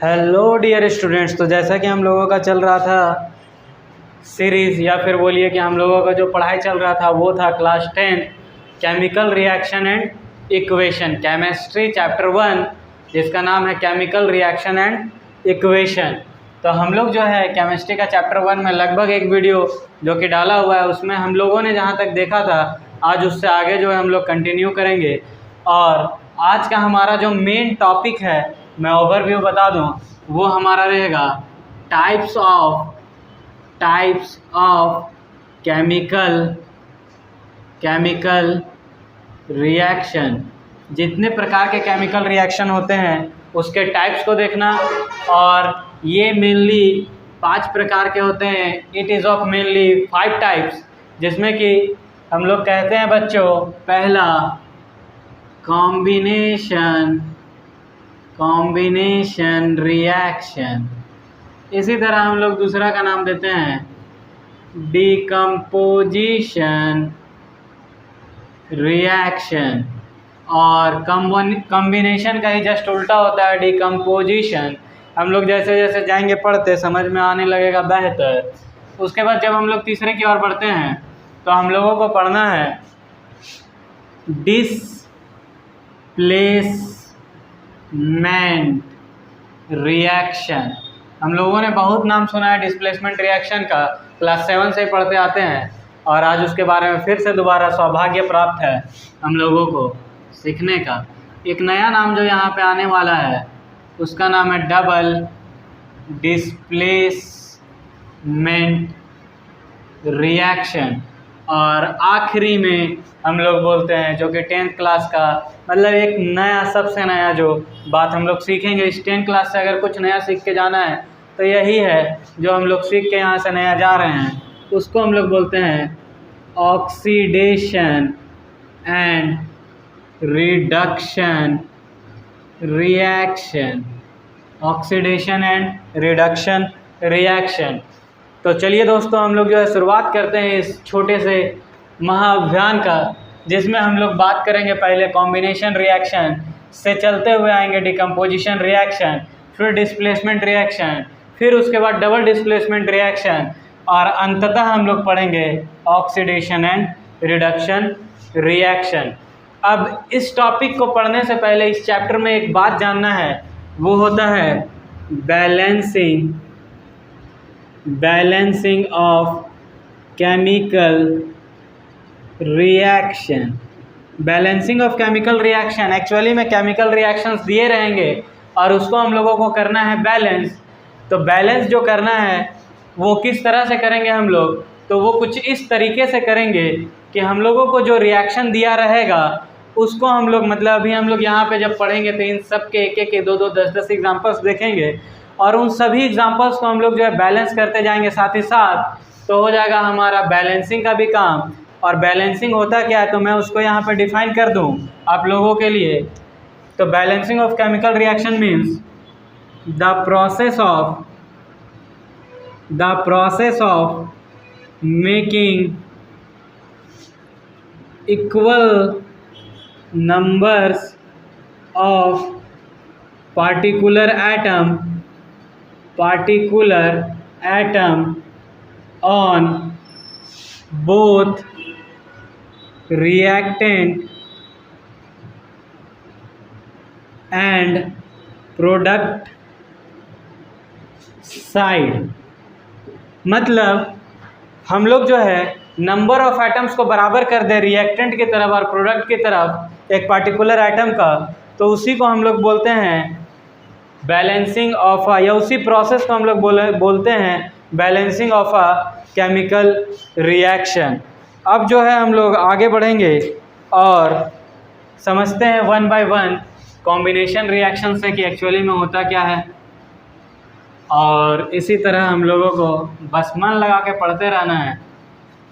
Hello dear students. तो जैसा कि हम लोगों का चल रहा था सीरीज़, या फिर बोलिए कि हम लोगों का जो पढ़ाई चल रहा था वो था class 10 chemical reaction and equation, chemistry chapter 1, जिसका नाम है केमिकल रिएक्शन एंड इक्वेशन। तो हम लोग जो है केमिस्ट्री का चैप्टर 1 में लगभग एक वीडियो जो कि डाला हुआ है, उसमें हम लोगों ने जहाँ तक देखा था आज उससे आगे जो है हम लोग कंटिन्यू करेंगे। और आज का हमारा जो मेन टॉपिक है, मैं ओवरव्यू बता दूं, वो हमारा रहेगा टाइप्स ऑफ केमिकल रिएक्शन। जितने प्रकार के केमिकल रिएक्शन होते हैं उसके टाइप्स को देखना। और ये मेनली 5 प्रकार के होते हैं। It is of mainly 5 types, जिसमें कि हम लोग कहते हैं बच्चों, पहला कॉम्बिनेशन रिएक्शन। इसी तरह हम लोग दूसरा का नाम देते हैं डिकम्पोजिशन रिएक्शन। और कॉम्बिनेशन का ही जस्ट उल्टा होता है डिकम्पोजिशन। हम लोग जैसे जैसे जाएंगे पढ़ते समझ में आने लगेगा बेहतर। उसके बाद जब हम लोग तीसरे की ओर बढ़ते हैं तो हम लोगों को पढ़ना है डिस्प्लेसमेंट रिएक्शन। हम लोगों ने बहुत नाम सुना है डिस्प्लेसमेंट रिएक्शन का, क्लास 7 से पढ़ते आते हैं, और आज उसके बारे में फिर से दोबारा सौभाग्य प्राप्त है हम लोगों को सीखने का। एक नया नाम जो यहाँ पे आने वाला है उसका नाम है डबल डिस्प्लेसमेंट रिएक्शन। और आखिरी में हम लोग बोलते हैं, जो कि 10th क्लास का, मतलब एक नया, सबसे नया जो बात हम लोग सीखेंगे इस 10th क्लास से, अगर कुछ नया सीख के जाना है तो यही है जो हम लोग सीख के यहाँ से नया जा रहे हैं। उसको हम लोग बोलते हैं oxidation and reduction reaction. Oxidation and reduction reaction. तो चलिए दोस्तों, हम लोग जो है शुरुआत करते हैं इस छोटे से महाअभियान का, जिसमें हम लोग बात करेंगे पहले कॉम्बिनेशन रिएक्शन से, चलते हुए आएंगे डिकम्पोजिशन रिएक्शन, फिर डिस्प्लेसमेंट रिएक्शन, फिर उसके बाद डबल डिस्प्लेसमेंट रिएक्शन, और अंततः हम लोग पढ़ेंगे ऑक्सीडेशन एंड रिडक्शन रिएक्शन। अब इस टॉपिक को पढ़ने से पहले इस चैप्टर में एक बात जानना है, वो होता है balancing of chemical reaction. Balancing of chemical reaction, actually में केमिकल रिएक्शंस दिए रहेंगे और उसको हम लोगों को करना है बैलेंस। तो बैलेंस जो करना है वो किस तरह से करेंगे हम लोग, तो वो कुछ इस तरीके से करेंगे कि हम लोगों को जो रिएक्शन दिया रहेगा उसको हम लोग, मतलब अभी हम लोग यहाँ पे जब पढ़ेंगे तो इन सब के एक एक, 2-2, 10-10 एग्जाम्पल्स देखेंगे, और उन सभी एग्जाम्पल्स को हम लोग जो है बैलेंस करते जाएंगे साथ ही साथ। तो हो जाएगा हमारा बैलेंसिंग का भी काम। और बैलेंसिंग होता क्या है तो मैं उसको यहाँ पे डिफाइन कर दूँ आप लोगों के लिए। तो balancing of chemical reaction means the process of making equal numbers of particular atom on both reactant and product side। मतलब हम लोग जो है नंबर ऑफ एटम्स को बराबर कर दे रिएक्टेंट की तरफ और प्रोडक्ट की तरफ एक पार्टिकुलर एटम का, तो उसी को हम लोग बोलते हैं बैलेंसिंग ऑफ या उसी प्रोसेस को हम लोग बोलते हैं balancing of a chemical reaction. अब जो है हम लोग आगे बढ़ेंगे और समझते हैं 1 by 1 कॉम्बिनेशन रिएक्शन से कि एक्चुअली में होता क्या है। और इसी तरह हम लोगों को बस मन लगा के पढ़ते रहना है,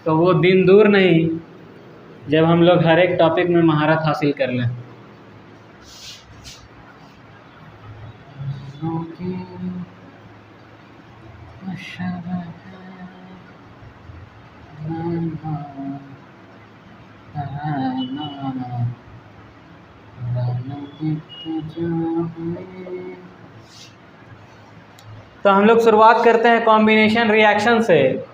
तो वो दिन दूर नहीं जब हम लोग हर एक टॉपिक में महारत हासिल कर लें। तो हम लोग शुरुआत करते हैं कॉम्बिनेशन रिएक्शन से,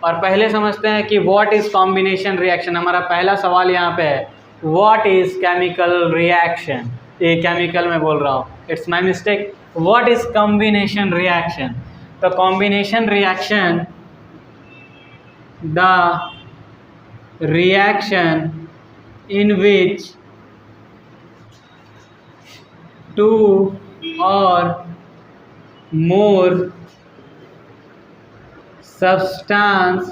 और पहले समझते हैं कि व्हाट इज़ कॉम्बिनेशन रिएक्शन। हमारा पहला सवाल यहाँ पे है, व्हाट इज़ केमिकल रिएक्शन। ये केमिकल में बोल रहा हूँ, it's my mistake. What is combination reaction? तो combination reaction, the reaction in which two or more substance,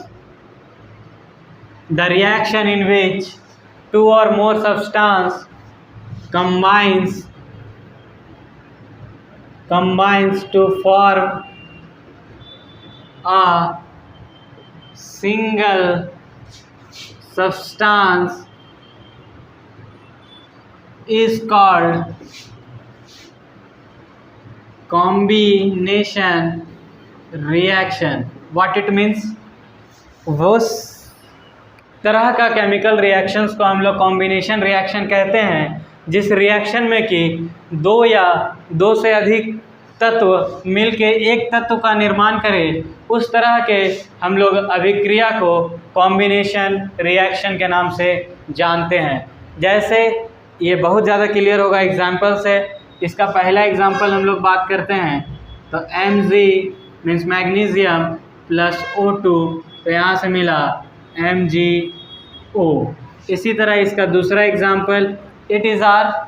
the reaction in which two or more substance combines to form a single substance is called combination reaction. What it means? वो तरह का chemical reactions को हम लोग combination reaction कहते हैं, जिस reaction में कि दो या दो से अधिक तत्व मिलके एक तत्व का निर्माण करें, उस तरह के हम लोग अभिक्रिया को कॉम्बिनेशन रिएक्शन के नाम से जानते हैं। जैसे ये बहुत ज़्यादा क्लियर होगा एग्जाम्पल से। इसका पहला एग्जाम्पल हम लोग बात करते हैं, तो Mg means magnesium plus O2, तो यहाँ से मिला MgO। इसी तरह इसका दूसरा example, it is are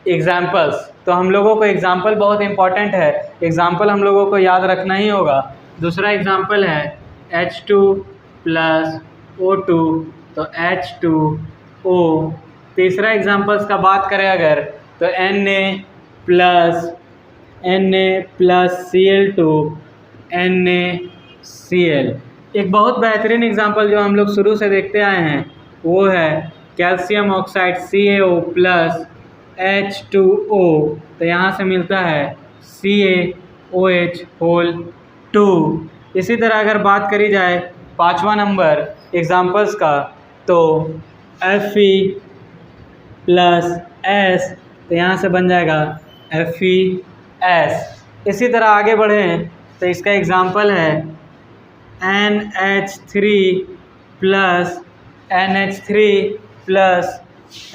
examples. तो हम लोगों को एग्जाम्पल बहुत इंपॉर्टेंट है, एग्जाम्पल हम लोगों को याद रखना ही होगा। दूसरा एग्जाम्पल है H2 प्लस O2, तो H2O। तीसरा एग्जाम्पल्स का बात करें अगर, तो Na प्लस Cl2 NaCl। एक बहुत बेहतरीन एग्जाम्पल जो हम लोग शुरू से देखते आए हैं वो है calcium oxide CaO plus H2O, तो यहाँ से मिलता है CaOH2। इसी तरह अगर बात करी जाए पाँचवा नंबर एग्जाम्पल्स का, तो Fe प्लस S, तो यहाँ से बन जाएगा FeS। इसी तरह आगे बढ़ें तो इसका एग्जाम्पल है NH3 प्लस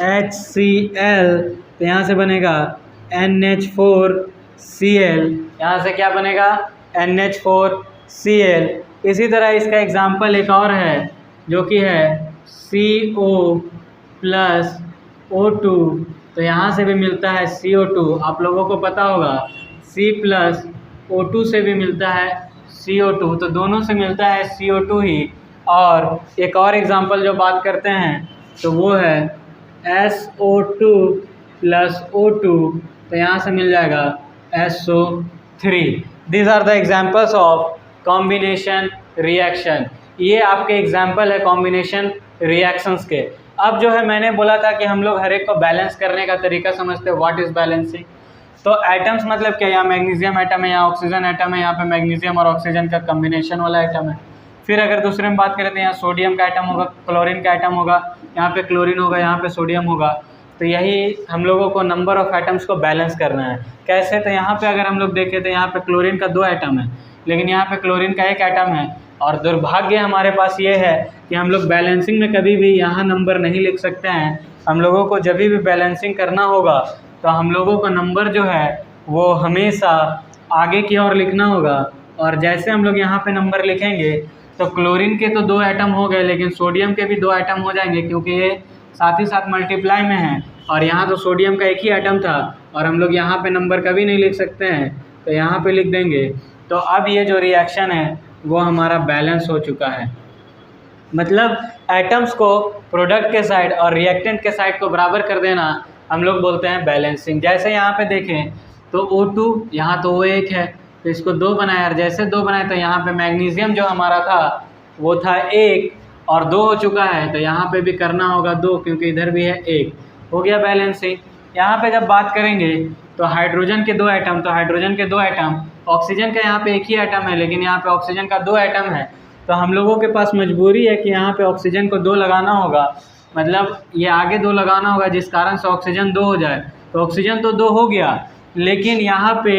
HCl, तो यहाँ से बनेगा NH4Cl। यहाँ से क्या बनेगा? NH4Cl। इसी तरह इसका एग्जाम्पल एक और है जो कि है CO प्लस O2, तो यहाँ से भी मिलता है CO2। आप लोगों को पता होगा C प्लस O2 से भी मिलता है CO2, तो दोनों से मिलता है CO2 ही। और एक और एग्जांपल जो बात करते हैं तो वो है SO2 प्लस O2, तो यहाँ से मिल जाएगा SO3। These are the examples of combination reaction. ये आपके एग्जाम्पल है कॉम्बिनेशन रिएक्शंस के। अब जो है मैंने बोला था कि हम लोग हर एक को बैलेंस करने का तरीका समझते हैं, व्हाट इज़ बैलेंसिंग। तो एटम्स मतलब क्या, यहाँ मैग्नीशियम एटम है, यहाँ ऑक्सीजन एटम है, यहाँ पे मैग्नीशियम और ऑक्सीजन का कम्बिनेशन वाला एटम है। फिर अगर दूसरे में बात करें तो यहाँ सोडियम का एटम होगा, क्लोरीन का एटम होगा, यहाँ पे क्लोरीन होगा, यहाँ पे सोडियम होगा। तो यही हम लोगों को नंबर ऑफ़ एटम्स को बैलेंस करना है। कैसे? तो यहाँ पे अगर हम लोग देखें तो यहाँ पे क्लोरीन का 2 एटम है, लेकिन यहाँ पे क्लोरीन का 1 एटम है। और दुर्भाग्य हमारे पास ये है कि हम लोग बैलेंसिंग में कभी भी यहाँ नंबर नहीं लिख सकते हैं। हम लोगों को जब भी बैलेंसिंग करना होगा तो हम लोगों को नंबर जो है वो हमेशा आगे की ओर लिखना होगा। और जैसे हम लोग यहाँ पे नंबर लिखेंगे तो क्लोरीन के तो 2 एटम हो गए, लेकिन सोडियम के भी 2 एटम हो जाएंगे, क्योंकि ये साथ ही साथ मल्टीप्लाई में है। और यहाँ तो सोडियम का 1 ही एटम था और हम लोग यहाँ पे नंबर कभी नहीं लिख सकते हैं, तो यहाँ पे लिख देंगे। तो अब ये जो रिएक्शन है वो हमारा बैलेंस हो चुका है। मतलब एटम्स को प्रोडक्ट के साइड और रिएक्टेंट के साइड को बराबर कर देना हम लोग बोलते हैं बैलेंसिंग। जैसे यहाँ पे देखें तो O2, यहाँ तो O1 है, तो इसको 2 बनाया, और जैसे 2 बनाए तो यहाँ पे मैग्नीशियम जो हमारा था वो था 1 और 2 हो चुका है, तो यहाँ पे भी करना होगा 2, क्योंकि इधर भी है 1, हो गया बैलेंसिंग। यहाँ पे जब बात करेंगे तो हाइड्रोजन के 2 एटम, तो हाइड्रोजन के 2 एटम, ऑक्सीजन का यहाँ पे 1 ही एटम है, लेकिन यहाँ पे ऑक्सीजन का 2 एटम है। तो हम लोगों के पास मजबूरी है कि यहाँ पे ऑक्सीजन को 2 लगाना होगा, मतलब ये आगे 2 लगाना होगा, जिस कारण से ऑक्सीजन 2 हो जाए। तो ऑक्सीजन तो 2 हो गया, लेकिन यहाँ पे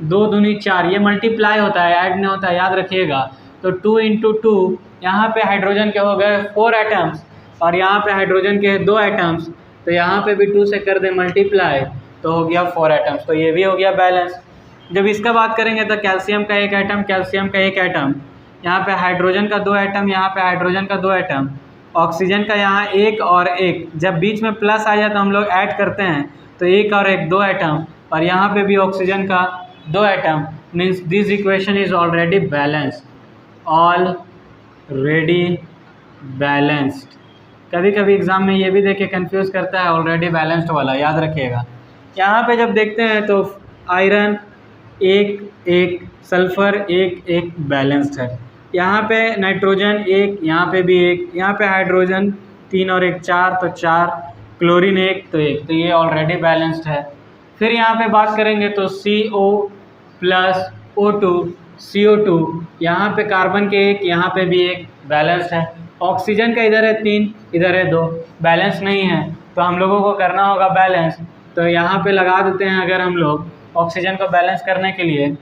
2 दूनी 4, ये मल्टीप्लाई होता है, ऐड नहीं होता है, याद रखिएगा। तो 2 × 2 यहाँ पे हाइड्रोजन के हो गए 4 एटम्स और यहाँ पे हाइड्रोजन के 2 एटम्स, तो यहाँ पे भी 2 से कर दे मल्टीप्लाई तो हो गया 4 एटम्स, तो ये भी हो गया बैलेंस। जब इसका बात करेंगे तो कैल्शियम का 1 एटम, कैल्शियम का 1 एटम, यहाँ पे हाइड्रोजन का 2 एटम, यहाँ पे हाइड्रोजन का 2 एटम, ऑक्सीजन का यहाँ 1 और 1, जब बीच में प्लस आ जाए तो हम लोग ऐड करते हैं, तो 1 और 1 2 एटम, और यहाँ पे भी ऑक्सीजन का 2 atom, means this equation is already balanced, already balanced. कभी कभी एग्जाम में ये भी देख के कन्फ्यूज़ करता है ऑलरेडी बैलेंस्ड वाला, याद रखिएगा। यहाँ पे जब देखते हैं तो आयरन 1 1, सल्फर 1 1 बैलेंस्ड है। यहाँ पे नाइट्रोजन 1, यहाँ पे भी 1, यहाँ पे हाइड्रोजन 3 और 1 4, तो 4, क्लोरीन 1 तो 1, तो ये ऑलरेडी बैलेंस्ड है। फिर यहाँ पे बात करेंगे तो CO + O2, CO2, यहाँ पे कार्बन के 1, यहाँ पे भी 1 बैलेंस्ड है। ऑक्सीजन का इधर है 3, इधर है 2, बैलेंस नहीं है, तो हम लोगों को करना होगा बैलेंस। तो यहाँ पे लगा देते हैं, अगर हम लोग ऑक्सीजन को बैलेंस करने के लिए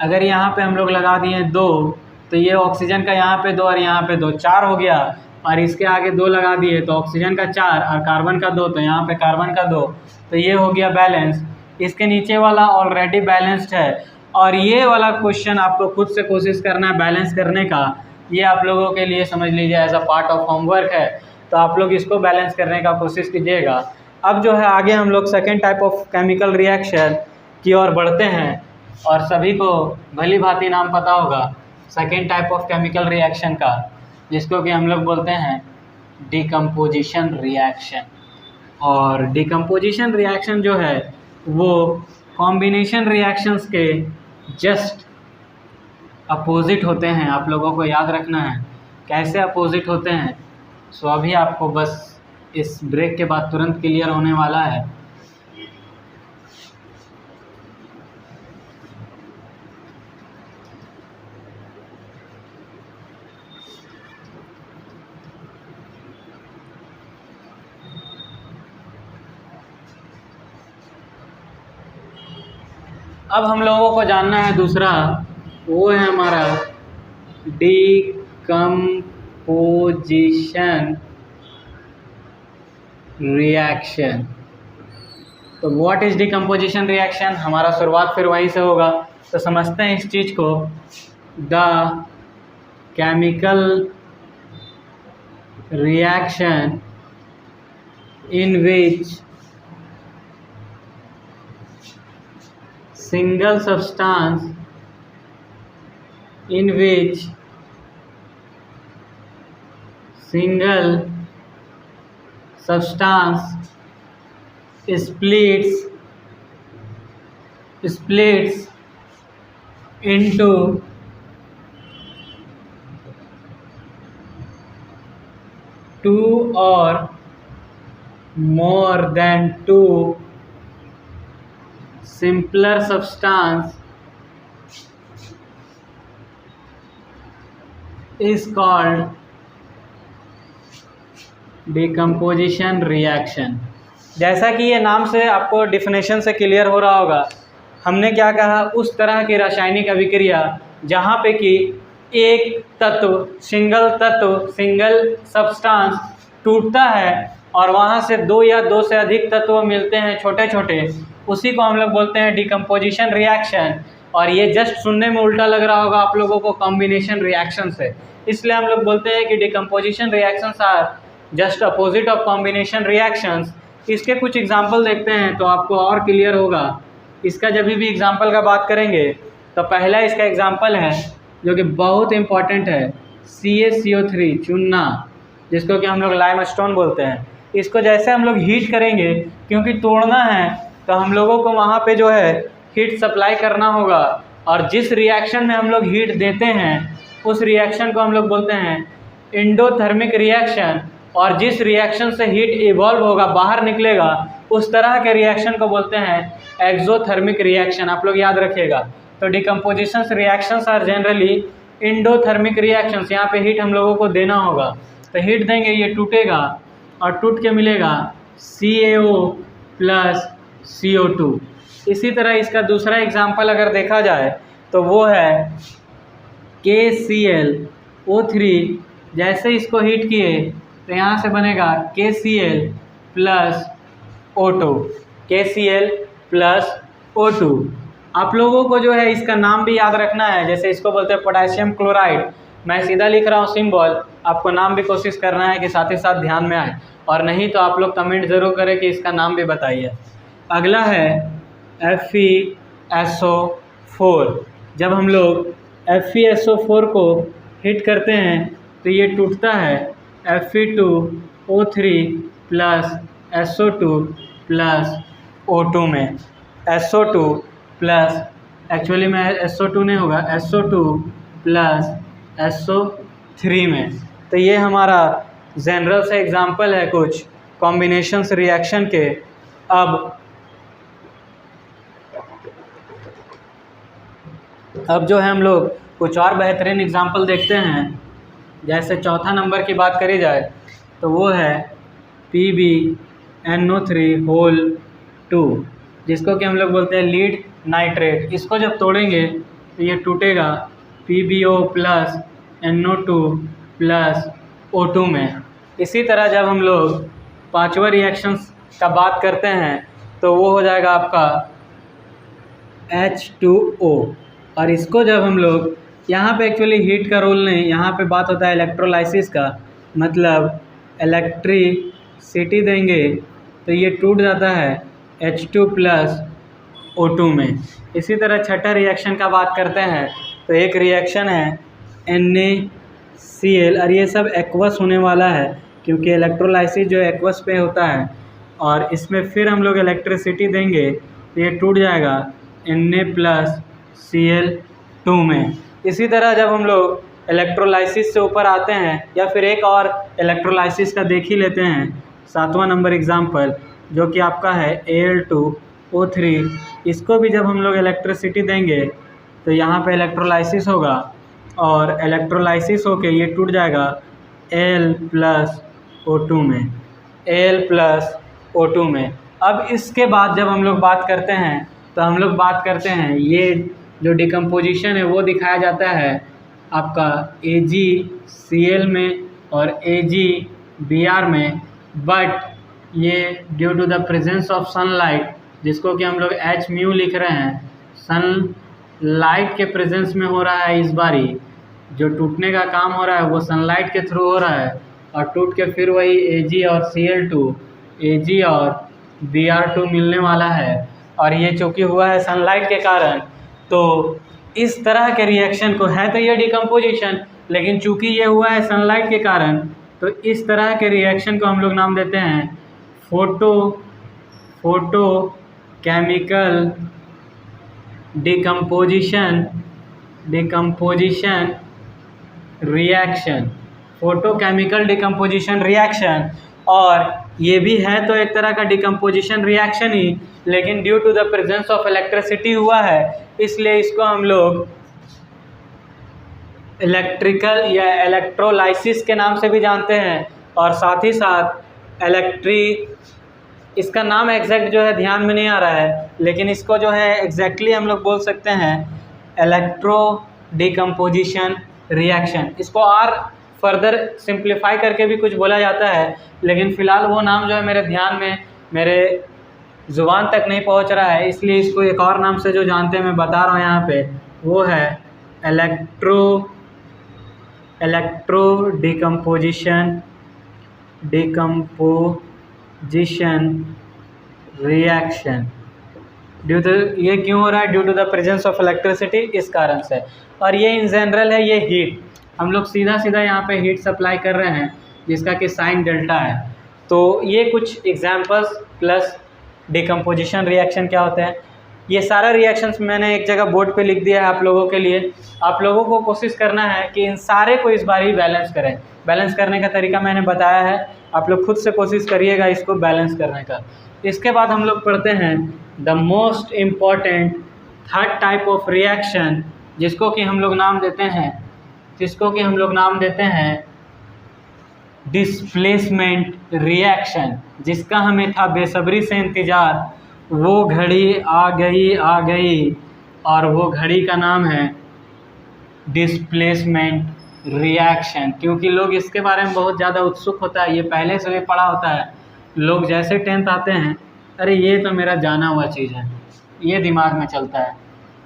अगर यहाँ पे हम लोग लगा दिए 2, तो ये ऑक्सीजन का यहाँ पे 2 और यहाँ पे 2, 4 हो गया, और इसके आगे 2 लगा दिए तो ऑक्सीजन का 4 और कार्बन का 2, तो यहाँ पे कार्बन का 2, तो ये हो गया बैलेंस। इसके नीचे वाला ऑलरेडी बैलेंस्ड है, और ये वाला क्वेश्चन आपको खुद से कोशिश करना है बैलेंस करने का, ये आप लोगों के लिए समझ लीजिए as a part of homework है, तो आप लोग इसको बैलेंस करने का कोशिश कीजिएगा। अब जो है आगे हम लोग second type of chemical reaction की ओर बढ़ते हैं, और सभी को भली भांति नाम पता होगा second type of chemical reaction का, जिसको कि हम लोग बोलते हैं डिकम्पोजिशन रिएक्शन। और डिकम्पोजिशन रिएक्शन जो है वो कॉम्बिनेशन रिएक्शंस के जस्ट अपोजिट होते हैं। आप लोगों को याद रखना है कैसे अपोजिट होते हैं, सो अभी आपको बस इस ब्रेक के बाद तुरंत क्लियर होने वाला है। अब हम लोगों को जानना है दूसरा, वो है हमारा डिकम्पोजिशन रिएक्शन। तो व्हाट इज डिकम्पोजिशन रिएक्शन, हमारा शुरुआत फिर वहीं से होगा, तो समझते हैं इस चीज़ को। The chemical reaction in which single substance in which single substance splits into two or more than two simpler substance is called decomposition reaction। जैसा कि ये नाम से आपको डिफिनेशन से क्लियर हो रहा होगा, हमने क्या कहा, उस तरह की रासायनिक अभिक्रिया जहाँ पे कि एक तत्व सिंगल सब्सटेंस टूटता है और वहाँ से 2 या 2 से अधिक तत्व मिलते हैं छोटे छोटे, उसी को हम लोग बोलते हैं डिकम्पोजिशन रिएक्शन। और ये जस्ट सुनने में उल्टा लग रहा होगा आप लोगों को कॉम्बिनेशन रिएक्शन से, इसलिए हम लोग बोलते हैं कि decomposition reactions are just opposite of combination reactions. इसके कुछ एग्जांपल देखते हैं तो आपको और क्लियर होगा। इसका जब भी एग्जांपल का बात करेंगे तो पहला इसका एग्जांपल है जो कि बहुत इम्पॉर्टेंट है, CaCO3 चूना, जिसको कि हम लोग लाइमस्टोन बोलते हैं। इसको जैसे हम लोग हीट करेंगे, क्योंकि तोड़ना है तो हम लोगों को वहाँ पे जो है हीट सप्लाई करना होगा, और जिस रिएक्शन में हम लोग हीट देते हैं उस रिएक्शन को हम लोग बोलते हैं एंडोथर्मिक रिएक्शन, और जिस रिएक्शन से हीट इवॉल्व होगा, बाहर निकलेगा, उस तरह के रिएक्शन को बोलते हैं एक्सोथर्मिक रिएक्शन। आप लोग याद रखिएगा। तो decomposition reactions are generally endothermic reactions. यहाँ पे हीट हम लोगों को देना होगा, तो हीट देंगे, ये टूटेगा और टूट के मिलेगा CaO + CO2। इसी तरह इसका दूसरा एग्जाम्पल अगर देखा जाए तो वो है KClO3। जैसे इसको हीट किए तो यहाँ से बनेगा KCl plus O2, KCl plus O2। आप लोगों को जो है इसका नाम भी याद रखना है, जैसे इसको बोलते हैं पोटेशियम क्लोराइड। मैं सीधा लिख रहा हूँ सिंबल, आपको नाम भी कोशिश करना है कि साथ ही साथ ध्यान में आए, और नहीं तो आप लोग कमेंट ज़रूर करें कि इसका नाम भी बताइए। अगला है FeSO4। जब हम लोग FeSO4 को हिट करते हैं तो ये टूटता है Fe2O3 plus SO2 plus O2 में। SO2 प्लस, एक्चुअली में SO2 नहीं होगा, SO2 प्लस SO3 में। तो ये हमारा जनरल से एग्जाम्पल है कुछ कॉम्बिनेशंस रिएक्शन के। अब जो है हम लोग कुछ और बेहतरीन एग्जाम्पल देखते हैं। जैसे चौथा नंबर की बात करी जाए तो वो है PbNO3(2), जिसको कि हम लोग बोलते हैं लीड नाइट्रेट। इसको जब तोड़ेंगे तो ये टूटेगा PbO plus NO2 plus O2 में। इसी तरह जब हम लोग पांचवा रिएक्शंस का बात करते हैं तो वो हो जाएगा आपका H2O। और इसको जब हम लोग यहाँ पे एक्चुअली हीट का रोल नहीं, यहाँ पे बात होता है इलेक्ट्रोलाइसिस का, मतलब इलेक्ट्रिसिटी देंगे तो ये टूट जाता है H2 प्लस O2 में। इसी तरह छठा रिएक्शन का बात करते हैं तो एक रिएक्शन है NaCl, और ये सब एक्वस होने वाला है क्योंकि इलेक्ट्रोलाइसिस जो एक्वस पे होता है, और इसमें फिर हम लोग इलेक्ट्रिसिटी देंगे तो ये टूट जाएगा Na+Cl2 में। इसी तरह जब हम लोग इलेक्ट्रोलाइसिस से ऊपर आते हैं, या फिर एक और इलेक्ट्रोलाइसिस का देख ही लेते हैं, सातवां नंबर एग्जाम्पल, जो कि आपका है Al2O3। इसको भी जब हम लोग इलेक्ट्रिसिटी देंगे तो यहाँ पे इलेक्ट्रोलाइसिस होगा, और इलेक्ट्रोलाइसिस होके ये टूट जाएगा Al+O2 में, Al+O2 में। अब इसके बाद जब हम लोग बात करते हैं तो हम लोग बात करते हैं, ये जो डिकम्पोजिशन है वो दिखाया जाता है आपका AgCl में और AgBr में, बट ये due to the presence of sunlight, जिसको कि हम लोग Hµ लिख रहे हैं, सनलाइट के प्रेजेंस में हो रहा है। इस बारी जो टूटने का काम हो रहा है वो सनलाइट के थ्रू हो रहा है, और टूट के फिर वही Ag और Cl2, Ag और Br2 मिलने वाला है। और ये चूँकि हुआ है सनलाइट के कारण, तो इस तरह के रिएक्शन को, है तो ये डिकम्पोजिशन, लेकिन चूँकि ये हुआ है सनलाइट के कारण, तो इस तरह के रिएक्शन को हम लोग नाम देते हैं photochemical decomposition reaction, photochemical decomposition reaction. और ये भी है तो एक तरह का डिकम्पोजिशन रिएक्शन ही, लेकिन due to the presence of electricity हुआ है, इसलिए इसको हम लोग इलेक्ट्रिकल या इलेक्ट्रोलाइसिस के नाम से भी जानते हैं। और साथ ही साथ इसका नाम एग्जैक्ट जो है ध्यान में नहीं आ रहा है, लेकिन इसको जो है एग्जैक्टली हम लोग बोल सकते हैं इलेक्ट्रो डिकम्पोजिशन रिएक्शन। इसको और फर्दर सिंप्लीफाई करके भी कुछ बोला जाता है, लेकिन फ़िलहाल वो नाम जो है मेरे ध्यान में, मेरे ज़ुबान तक नहीं पहुंच रहा है, इसलिए इसको एक और नाम से जो जानते हैं मैं बता रहा हूँ यहाँ पे, वो है इलेक्ट्रो डिकम्पोजिशन रिएक्शन। ये क्यों हो रहा है? Due to the presence of electricity, इस कारण से। और ये इन जनरल है, ये हीट, हम लोग सीधा सीधा यहाँ पे हीट सप्लाई कर रहे हैं, जिसका कि साइन डेल्टा है। तो ये कुछ एग्जांपल्स प्लस डिकम्पोजिशन रिएक्शन क्या होते हैं, ये सारा रिएक्शंस मैंने एक जगह बोर्ड पे लिख दिया है आप लोगों के लिए। आप लोगों को कोशिश करना है कि इन सारे को इस बार ही बैलेंस करें। बैलेंस करने का तरीका मैंने बताया है, आप लोग खुद से कोशिश करिएगा इसको बैलेंस करने का। इसके बाद हम लोग पढ़ते हैं the most important third type of reaction, जिसको कि हम लोग नाम देते हैं डिस्प्लेसमेंट रिएक्शन, जिसका हमें था बेसब्री से इंतज़ार। वो घड़ी आ गई और वो घड़ी का नाम है डिस्प्लेसमेंट रिएक्शन। क्योंकि लोग इसके बारे में बहुत ज़्यादा उत्सुक होता है, ये पहले से भी पढ़ा होता है। लोग जैसे 10th आते हैं, अरे ये तो मेरा जाना हुआ चीज़ है, ये दिमाग में चलता है।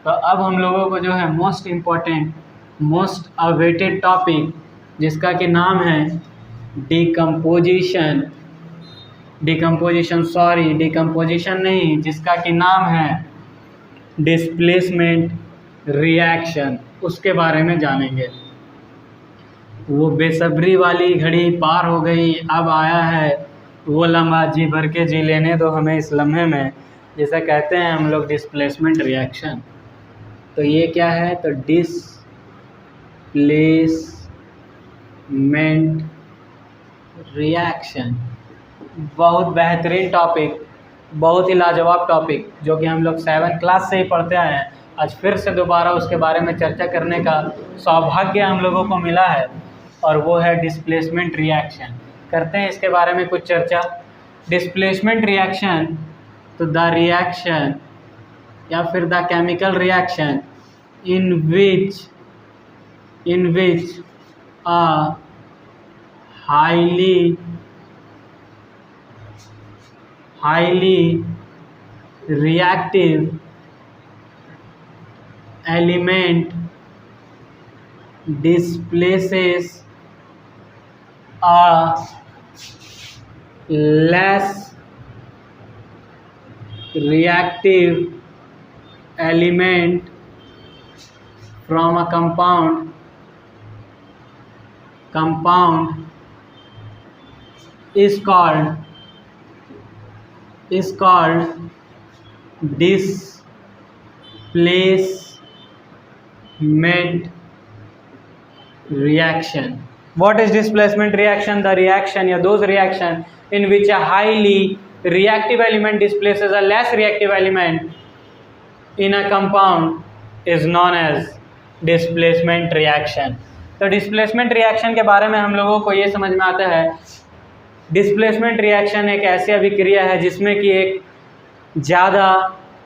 तो अब हम लोगों को जो है most important, most awaited topic, जिसका कि नाम है डिकम्पोजिशन नहीं, जिसका कि नाम है डिस्प्लेसमेंट रिएक्शन, उसके बारे में जानेंगे। वो बेसब्री वाली घड़ी पार हो गई, अब आया है वो लम्हा, जी भर के जी लेने दो हमें इस लम्हे में, जैसा कहते हैं हम लोग डिस्प्लेसमेंट रिएक्शन। तो ये क्या है? तो डिस्प्लेसमेंट रिएक्शन बहुत बेहतरीन टॉपिक, बहुत ही लाजवाब टॉपिक, जो कि हम लोग 7th क्लास से ही पढ़ते आए हैं। आज फिर से दोबारा उसके बारे में चर्चा करने का सौभाग्य हम लोगों को मिला है, और वो है डिस्प्लेसमेंट रिएक्शन। करते हैं इसके बारे में कुछ चर्चा। डिस्प्लेसमेंट रिएक्शन, तो द रिएक्शन या फिर the chemical reaction in which a highly reactive element displaces a less reactive element from a compound is called displacement reaction. What is displacement reaction? The reaction या those reaction in which a highly reactive element displaces a less reactive element in a compound is known as displacement reaction. तो displacement reaction के बारे में हम लोगों को ये समझ में आता है, डिस्प्लेसमेंट रिएक्शन एक ऐसी अभिक्रिया है जिसमें कि एक ज़्यादा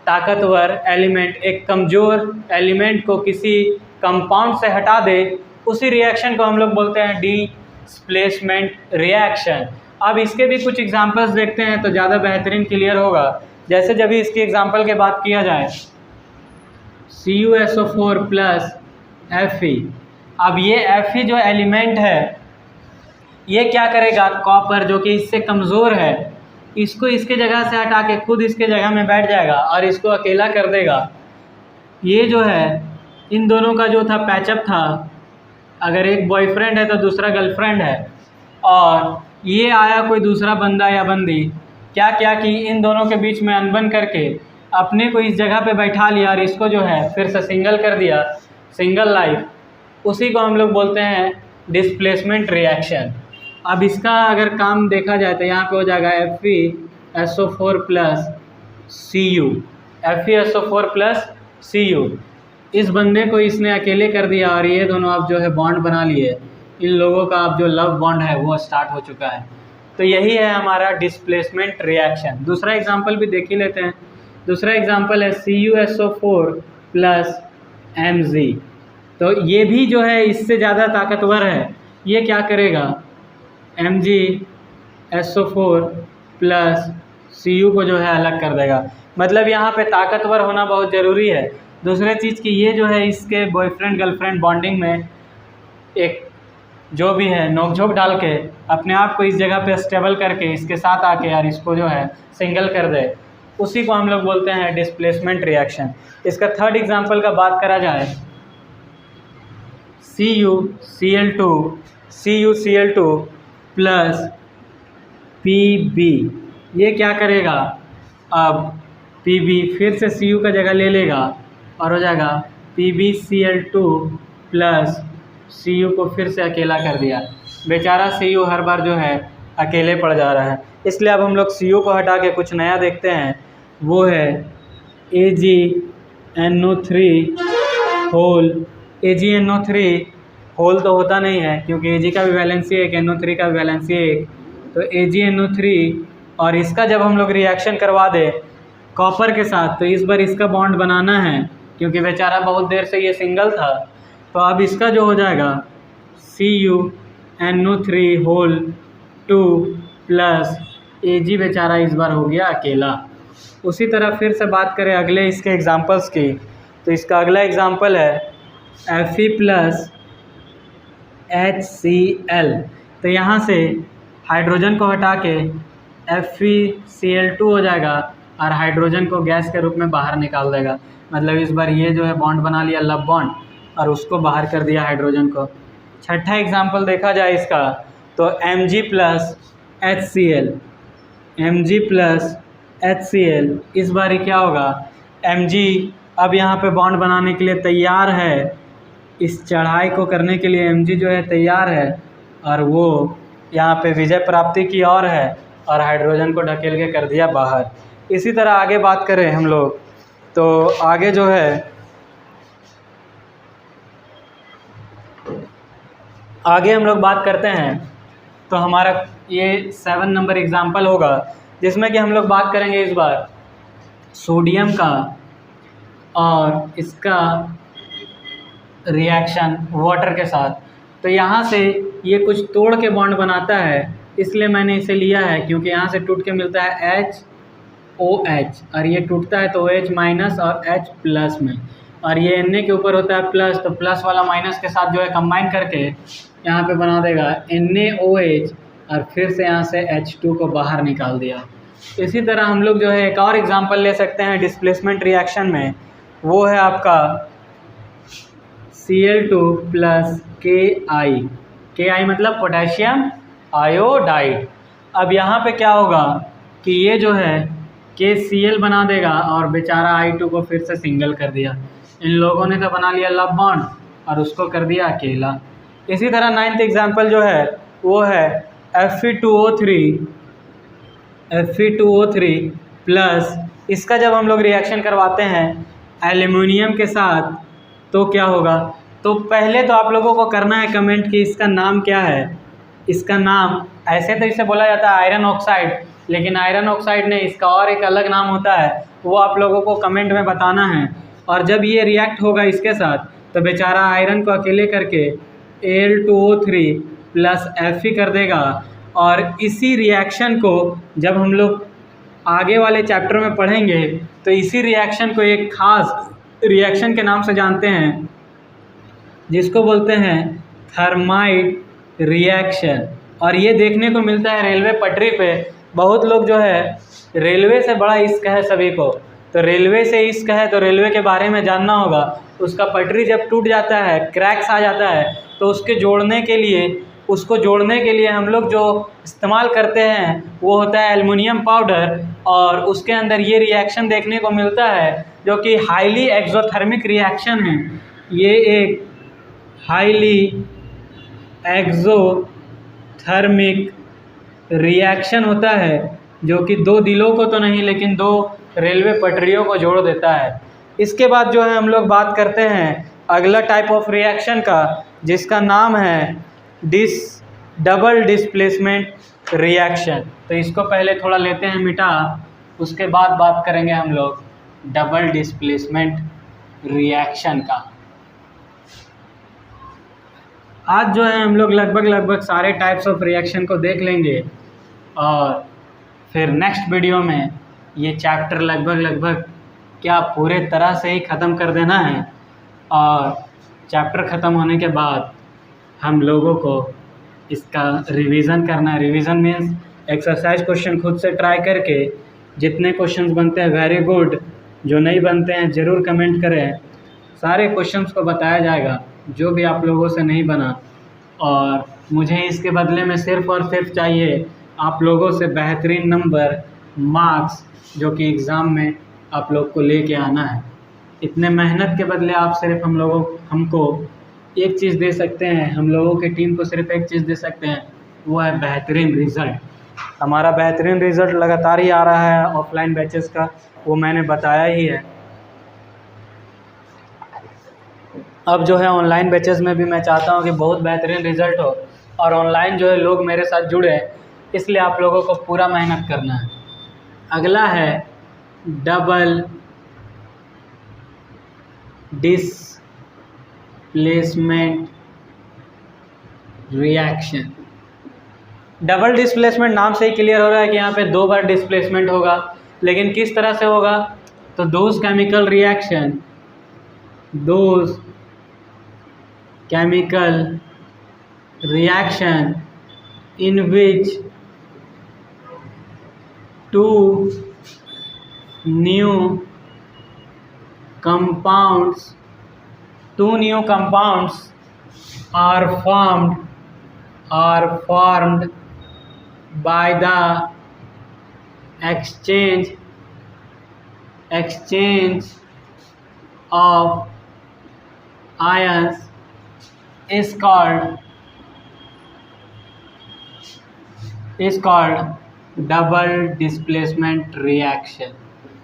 ताकतवर एलिमेंट एक कमज़ोर एलिमेंट को किसी कंपाउंड से हटा दे, उसी रिएक्शन को हम लोग बोलते हैं डिस्प्लेसमेंट रिएक्शन। अब इसके भी कुछ एग्जांपल्स देखते हैं तो ज़्यादा बेहतरीन क्लियर होगा। जैसे जब भी इसकी एग्जांपल की बात किया जाए, CuSO4 प्लस Fe। अब ये Fe जो एलिमेंट है, ये क्या करेगा? कॉपर जो कि इससे कमज़ोर है, इसको इसके जगह से हटा के खुद इसके जगह में बैठ जाएगा और इसको अकेला कर देगा। ये जो है इन दोनों का जो था पैचअप था, अगर एक बॉयफ्रेंड है तो दूसरा गर्लफ्रेंड है, और ये आया कोई दूसरा बंदा या बंदी, क्या क्या कि इन दोनों के बीच में अनबन करके अपने को इस जगह पे बैठा लिया और इसको जो है फिर से सिंगल कर दिया, सिंगल लाइफ। उसी को हम लोग बोलते हैं डिस्प्लेसमेंट रिएक्शन। अब इसका अगर काम देखा जाए तो यहाँ पे हो जाएगा FeSO4 plus Cu, FeSO4 plus Cu। इस बंदे को इसने अकेले कर दिया और ये दोनों अब जो है बॉन्ड बना लिए। इन लोगों का अब जो लव बॉन्ड है वो स्टार्ट हो चुका है। तो यही है हमारा डिस्प्लेसमेंट रिएक्शन। दूसरा एग्जांपल भी देख ही लेते हैं। दूसरा एग्जांपल है CuSO4 प्लस Mg। तो ये भी जो है इससे ज़्यादा ताकतवर है। ये क्या करेगा? MgSO4 प्लस Cu को जो है अलग कर देगा। मतलब यहाँ पे ताकतवर होना बहुत ज़रूरी है। दूसरे चीज़ की ये जो है इसके बॉयफ्रेंड गर्लफ्रेंड बॉन्डिंग में एक जो भी है नोकझोंक डाल के अपने आप को इस जगह पे स्टेबल करके इसके साथ आके यार इसको जो है सिंगल कर दे, उसी को हम लोग बोलते हैं डिस्प्लेसमेंट रिएक्शन। इसका थर्ड एग्जांपल का बात करा जाए, CuCl2 प्लस Pb। ये क्या करेगा? अब Pb फिर से Cu का जगह ले लेगा और हो जाएगा PbCl2 प्लस Cu को फिर से अकेला कर दिया। बेचारा Cu हर बार जो है अकेले पड़ जा रहा है। इसलिए अब हम लोग Cu को हटा के कुछ नया देखते हैं, वो है AgNO3 होल। AgNO3 होल तो होता नहीं है क्योंकि Ag का भी वैलेंसी एक, NO3 का भी वैलेंसी एक। तो AgNO3 और इसका जब हम लोग रिएक्शन करवा दें कॉपर के साथ, तो इस बार इसका बॉन्ड बनाना है क्योंकि बेचारा बहुत देर से ये सिंगल था। तो अब इसका जो हो जाएगा CuNO3 प्लस Ag बेचारा इस बार हो गया अकेला। उसी तरह फिर से बात करें अगले इसके एग्जांपल्स की, तो इसका अगला एग्जांपल है Fe प्लस HCl। तो यहाँ से हाइड्रोजन को हटा के FeCl2 हो जाएगा और हाइड्रोजन को गैस के रूप में बाहर निकाल देगा। मतलब इस बार ये जो है बॉन्ड बना लिया लव बॉन्ड और उसको बाहर कर दिया हाइड्रोजन को। छठा एग्जांपल देखा जाए इसका तो Mg प्लस HCl, इस बार क्या होगा, Mg अब यहाँ पे बॉन्ड बनाने के लिए तैयार है, इस चढ़ाई को करने के लिए Mg जो है तैयार है और वो यहाँ पे विजय प्राप्ति की और है और हाइड्रोजन को ढकेल के कर दिया बाहर। इसी तरह आगे बात करें हम लोग तो आगे जो है आगे हम लोग बात करते हैं तो हमारा ये 7 नंबर एग्जाम्पल होगा जिसमें कि हम लोग बात करेंगे इस बार सोडियम का और इसका रिएक्शन वाटर के साथ। तो यहाँ से ये कुछ तोड़ के बॉन्ड बनाता है, इसलिए मैंने इसे लिया है क्योंकि यहाँ से टूट के मिलता है HOH और ये टूटता है तो OH माइनस और H प्लस में, और ये Na के ऊपर होता है प्लस, तो प्लस वाला माइनस के साथ जो है कंबाइन करके यहाँ पे बना देगा NaOH और फिर से यहाँ से H2 को बाहर निकाल दिया। इसी तरह हम लोग जो है एक और एग्जांपल ले सकते हैं डिस्प्लेसमेंट रिएक्शन में, वो है आपका Cl2 प्लस Ki मतलब पोटेशियम आयोडाइड। अब यहाँ पे क्या होगा कि ये जो है KCl बना देगा और बेचारा I2 को फिर से सिंगल कर दिया। इन लोगों ने तो बना लिया लव बॉन्ड और उसको कर दिया अकेला। इसी तरह 9th एग्जांपल जो है वो है Fe2O3 प्लस, इसका जब हम लोग रिएक्शन करवाते हैं एल्युमिनियम के साथ तो क्या होगा, तो पहले तो आप लोगों को करना है कमेंट कि इसका नाम क्या है। इसका नाम ऐसे तो इसे बोला जाता है आयरन ऑक्साइड, लेकिन आयरन ऑक्साइड नहीं, इसका और एक अलग नाम होता है, वो आप लोगों को कमेंट में बताना है। और जब ये रिएक्ट होगा इसके साथ तो बेचारा आयरन को अकेले करके Al2O3 प्लस Fe कर देगा। और इसी रिएक्शन को जब हम लोग आगे वाले चैप्टर में पढ़ेंगे तो इसी रिएक्शन को एक खास रिएक्शन के नाम से जानते हैं जिसको बोलते हैं थर्माइट रिएक्शन। और ये देखने को मिलता है रेलवे पटरी पे। बहुत लोग जो है रेलवे से बड़ा इश्क है सभी को, तो रेलवे से इश्क है तो रेलवे के बारे में जानना होगा। उसका पटरी जब टूट जाता है, क्रैक्स आ जाता है, तो उसको जोड़ने के लिए हम लोग जो इस्तेमाल करते हैं वो होता है एल्युमिनियम पाउडर, और उसके अंदर ये रिएक्शन देखने को मिलता है जो कि हाईली एक्सोथर्मिक रिएक्शन है। ये एक हाईली एक्सोथर्मिक रिएक्शन होता है जो कि 2 दिलों को तो नहीं लेकिन 2 रेलवे पटरियों को जोड़ देता है। इसके बाद जो है हम लोग बात करते हैं अगला टाइप ऑफ रिएक्शन का जिसका नाम है डबल डिस्प्लेसमेंट रिएक्शन। तो इसको पहले थोड़ा लेते हैं मिटा, उसके बाद बात करेंगे हम लोग डबल डिस्प्लेसमेंट रिएक्शन का। आज जो है हम लोग लगभग सारे टाइप्स ऑफ रिएक्शन को देख लेंगे और फिर नेक्स्ट वीडियो में ये चैप्टर लगभग क्या पूरे तरह से ही ख़त्म कर देना है। और चैप्टर ख़त्म होने के बाद हम लोगों को इसका रिवीजन करना है। रिवीजन मीन्स एक्सरसाइज क्वेश्चन खुद से ट्राई करके जितने क्वेश्चंस बनते हैं वेरी गुड, जो नहीं बनते हैं ज़रूर कमेंट करें। सारे क्वेश्चंस को बताया जाएगा जो भी आप लोगों से नहीं बना, और मुझे इसके बदले में सिर्फ़ और सिर्फ चाहिए आप लोगों से बेहतरीन नंबर, मार्क्स, जो कि एग्ज़ाम में आप लोग को लेके आना है। इतने मेहनत के बदले आप सिर्फ हमको एक चीज़ दे सकते हैं, हम लोगों की टीम को सिर्फ एक चीज़ दे सकते हैं, वो है बेहतरीन रिज़ल्ट। हमारा बेहतरीन रिज़ल्ट लगातार ही आ रहा है ऑफलाइन बैचेस का, वो मैंने बताया ही है। अब जो है ऑनलाइन बैचेस में भी मैं चाहता हूँ कि बहुत बेहतरीन रिज़ल्ट हो, और ऑनलाइन जो है लोग मेरे साथ जुड़े, इसलिए आप लोगों को पूरा मेहनत करना है। अगला है double displacement reaction. Double displacement नाम से ही क्लियर हो रहा है कि यहाँ पे 2 बार डिस्प्लेसमेंट होगा, लेकिन किस तरह से होगा? तो those chemical reaction in which two new compounds are formed by the exchange of ions is called double displacement reaction.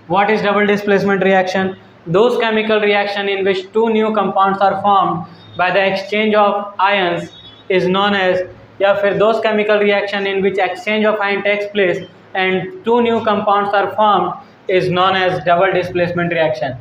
What is double displacement reaction? Those chemical reaction in which 2 new compounds are formed by the exchange of ions is known as, या फिर those chemical reaction in which exchange of ion takes place and 2 new compounds are formed is known as double displacement reaction.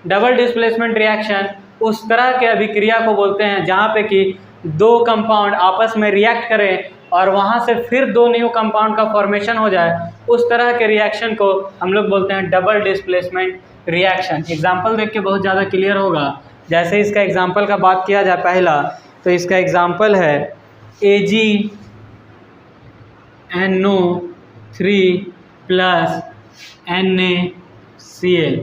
Double displacement reaction उस तरह के अभिक्रिया को बोलते हैं जहाँ पे कि 2 कंपाउंड आपस में रिएक्ट करें और वहाँ से फिर 2 न्यू कंपाउंड का फॉर्मेशन हो जाए, उस तरह के रिएक्शन को हम लोग बोलते हैं डबल डिस्प्लेसमेंट रिएक्शन। एग्जांपल देख के बहुत ज़्यादा क्लियर होगा। जैसे इसका एग्जांपल का बात किया जाए पहला, तो इसका एग्जांपल है AgNO3 plus NaCl।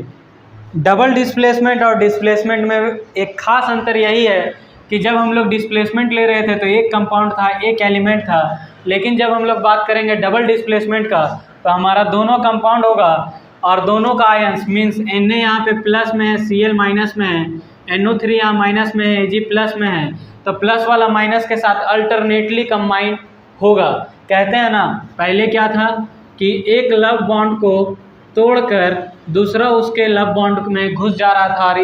Double displacement और डिस्प्लेसमेंट में एक खास अंतर यही है कि जब हम लोग डिस्प्लेसमेंट ले रहे थे तो एक कंपाउंड था, एक एलिमेंट था, लेकिन जब हम लोग बात करेंगे डबल डिस्प्लेसमेंट का तो हमारा दोनों कंपाउंड होगा और दोनों का आयंस मीन्स Na यहाँ पे प्लस में है, Cl माइनस में है, NO3 यहाँ माइनस में है, Ag प्लस में है, तो प्लस वाला माइनस के साथ अल्टरनेटली कंबाइन होगा। कहते हैं ना, पहले क्या था कि एक लव बॉन्ड को तोड़कर दूसरा उसके लव बॉन्ड में घुस जा रहा था और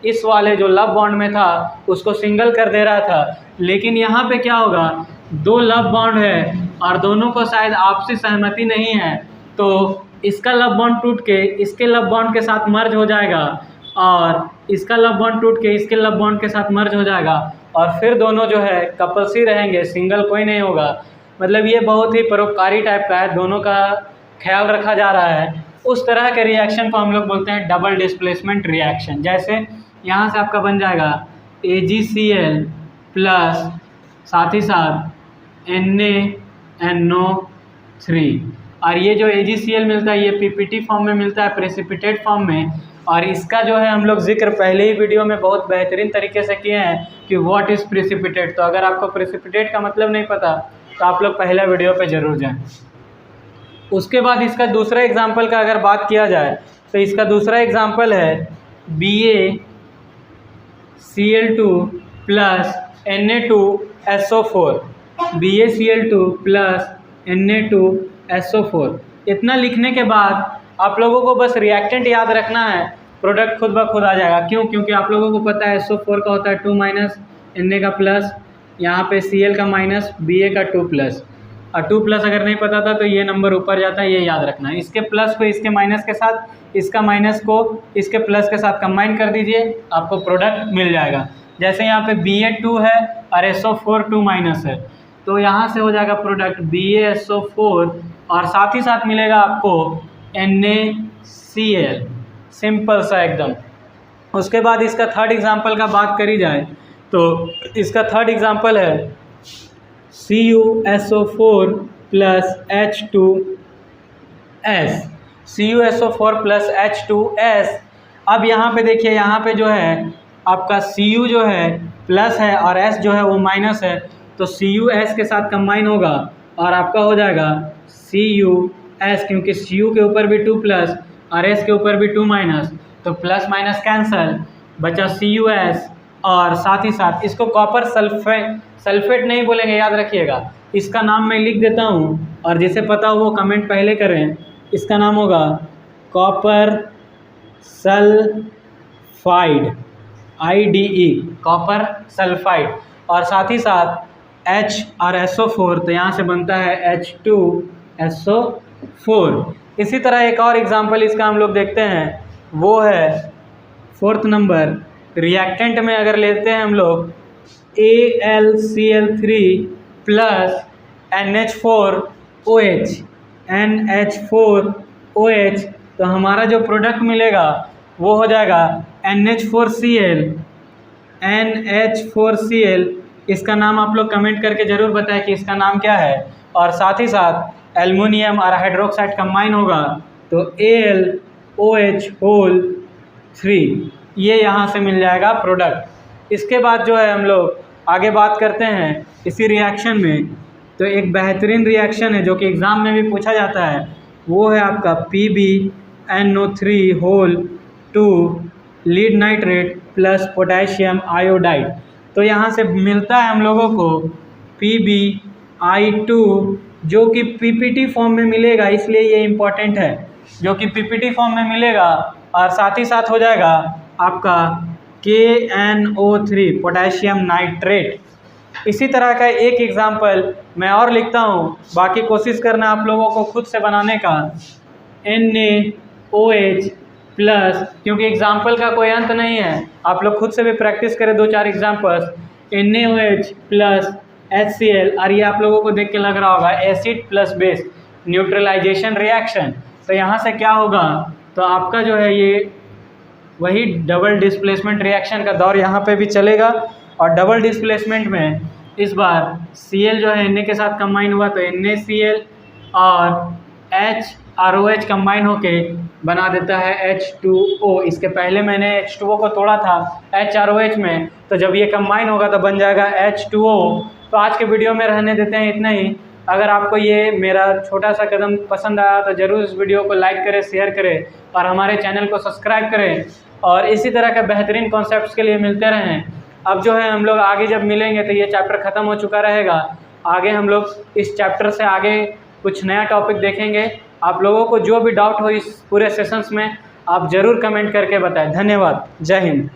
इस वाले जो लव बॉन्ड में था उसको सिंगल कर दे रहा था। लेकिन यहाँ पे क्या होगा, 2 लव बॉन्ड है और दोनों को शायद आपसी सहमति नहीं है, तो इसका लव बॉन्ड टूट के इसके लव बॉन्ड के साथ मर्ज हो जाएगा और इसका लव बॉन्ड टूट के इसके लव बॉन्ड के साथ मर्ज हो जाएगा और फिर दोनों जो है कपल्स ही रहेंगे, सिंगल कोई नहीं होगा। मतलब ये बहुत ही परोपकारी टाइप का है, दोनों का ख्याल रखा जा रहा है। उस तरह के रिएक्शन को हम लोग बोलते हैं डबल डिस्प्लेसमेंट रिएक्शन। जैसे यहाँ से आपका बन जाएगा AgCl प्लस साथ ही साथ NaNO3, और ये जो AgCl मिलता है ये PPT फॉर्म में मिलता है, प्रेसिपिटेट फॉर्म में। और इसका जो है हम लोग जिक्र पहले ही वीडियो में बहुत बेहतरीन तरीके से किए हैं कि व्हाट इज़ प्रेसिपिटेट। तो अगर आपको प्रेसिपिटेट का मतलब नहीं पता तो आप लोग पहला वीडियो पे ज़रूर जाएं। उसके बाद इसका दूसरा एग्जाम्पल का अगर बात किया जाए तो इसका दूसरा एग्जाम्पल है BaCl2 plus Na2SO4। BaCl2 plus Na2SO4। इतना लिखने के बाद आप लोगों को बस रिएक्टेंट याद रखना है, प्रोडक्ट खुद ब खुद आ जाएगा। क्यों? क्योंकि आप लोगों को पता है SO4 का होता है 2 माइनस, Na का प्लस, यहाँ पे Cl का माइनस, Ba का 2 प्लस। और 2 प्लस अगर नहीं पता था तो ये नंबर ऊपर जाता है, ये याद रखना है। इसके प्लस को इसके माइनस के साथ, इसका माइनस को इसके प्लस के साथ कंबाइन कर दीजिए, आपको प्रोडक्ट मिल जाएगा। जैसे यहाँ पे Ba2 है और SO4 2 माइनस है, तो यहाँ से हो जाएगा प्रोडक्ट BaSO4 और साथ ही साथ मिलेगा आपको NaCl। सिंपल सा एकदम। उसके बाद इसका थर्ड एग्जाम्पल का बात करी जाए तो इसका थर्ड एग्जाम्पल है CuSO4 plus H2S। CuSO4 plus H2S। अब यहाँ पे देखिए, यहाँ पे जो है आपका Cu जो है प्लस है और S जो है वो माइनस है, तो CuS के साथ कंबाइन होगा और आपका हो जाएगा CuS, क्योंकि Cu के ऊपर भी 2 प्लस और S के ऊपर भी 2 माइनस, तो प्लस माइनस कैंसल, बचा CuS। और साथ ही साथ इसको कॉपर सल्फेट नहीं बोलेंगे, याद रखिएगा। इसका नाम मैं लिख देता हूँ और जिसे पता हो वो कमेंट पहले करें। इसका नाम होगा copper sulphide, IDE, copper sulphide. और साथ ही साथ H और SO4, तो यहाँ से बनता है H2SO4। इसी तरह एक और एग्जांपल इसका हम लोग देखते हैं, वो है 4th नंबर। रिएक्टेंट में अगर लेते हैं हम लोग AlCl3 प्लस NH4OH, तो हमारा जो प्रोडक्ट मिलेगा वो हो जाएगा NH4Cl। इसका नाम आप लोग कमेंट करके ज़रूर बताएं कि इसका नाम क्या है। और साथ ही साथ एल्युमिनियम और हाइड्रोक्साइड कंबाइन होगा तो AlOH3, ये यहाँ से मिल जाएगा प्रोडक्ट। इसके बाद जो है हम लोग आगे बात करते हैं इसी रिएक्शन में। तो एक बेहतरीन रिएक्शन है जो कि एग्ज़ाम में भी पूछा जाता है, वो है आपका PbNO3 lead nitrate plus potassium iodide. तो यहाँ से मिलता है हम लोगों को PbI2, जो कि PPT फॉर्म में मिलेगा, इसलिए ये इम्पॉर्टेंट है, जो कि PPT फॉर्म में मिलेगा। और साथ ही साथ हो जाएगा आपका KNO3 पोटेशियम नाइट्रेट। इसी तरह का एक एग्जाम्पल मैं और लिखता हूँ, बाकी कोशिश करना आप लोगों को खुद से बनाने का। NaOH प्लस, क्योंकि एग्जाम्पल का कोई अंत नहीं है, आप लोग खुद से भी प्रैक्टिस करें 2-4 एग्जाम्पल्स। NaOH प्लस HCl, और ये आप लोगों को देख के लग रहा होगा acid plus base neutralisation reaction. तो यहाँ से क्या होगा, तो आपका जो है ये वही डबल डिस्प्लेसमेंट रिएक्शन का दौर यहाँ पे भी चलेगा। और डबल डिस्प्लेसमेंट में इस बार Cl जो है Na के साथ कंबाइन हुआ तो NaCl, और H और OH कंबाइन होके बना देता है H2O। इसके पहले मैंने H2O को तोड़ा था H और OH में, तो जब ये कंबाइन होगा तो बन जाएगा H2O। तो आज के वीडियो में रहने देते हैं इतना ही। अगर आपको ये मेरा छोटा सा कदम पसंद आया तो ज़रूर इस वीडियो को लाइक करें, शेयर करें और हमारे चैनल को सब्सक्राइब करें। और इसी तरह के बेहतरीन कॉन्सेप्ट्स के लिए मिलते रहें। अब जो है हम लोग आगे जब मिलेंगे तो ये चैप्टर ख़त्म हो चुका रहेगा। आगे हम लोग इस चैप्टर से आगे कुछ नया टॉपिक देखेंगे। आप लोगों को जो भी डाउट हो इस पूरे सेशंस में आप ज़रूर कमेंट करके बताएं। धन्यवाद। जय हिंद।